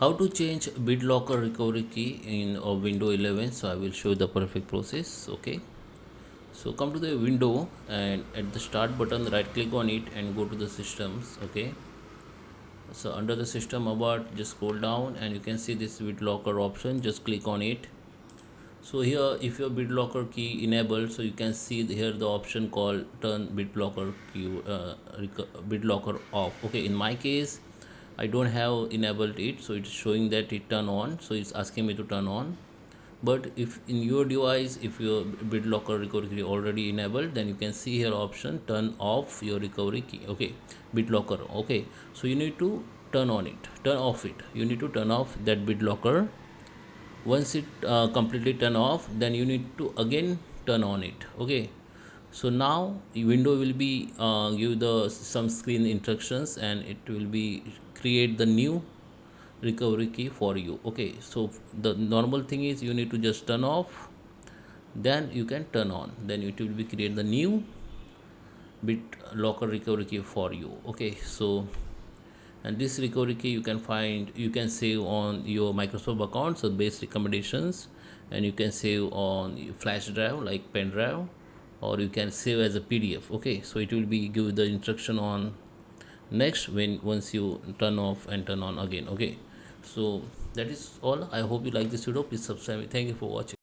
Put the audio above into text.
How to change Bitlocker recovery key in window 11. So I will show you the perfect process. Okay, so come to the window and at the start button right click on it and go to the systems. Okay, so under the system about just scroll down and you can see this Bitlocker option, just click on it. So here if your Bitlocker key enabled, so you can see here the option called turn Bitlocker key Bitlocker off. Okay, in my case I don't have enabled it, so it's showing that it turn on, so it's asking me to turn on. But if in your device, if your Bitlocker recovery key already enabled, then you can see here option turn off your recovery key. Okay, Bitlocker. Okay, so you need to turn on it, turn off it. You need to turn off that Bitlocker. Once it completely turn off, then you need to again turn on it. Okay, so now window will be give the some screen instructions and it will be create the new recovery key for you. Okay, so the normal thing is you need to just turn off, then you can turn on, then it will be create the new Bitlocker recovery key for you. Okay, so and this recovery key you can find, you can save on your Microsoft account, so base recommendations, and you can save on flash drive like pen drive, or you can save as a PDF. Okay, so it will be give the instruction on next when once you turn off and turn on again. Okay, so that is all. I hope you like this video. Please subscribe. Thank you for watching.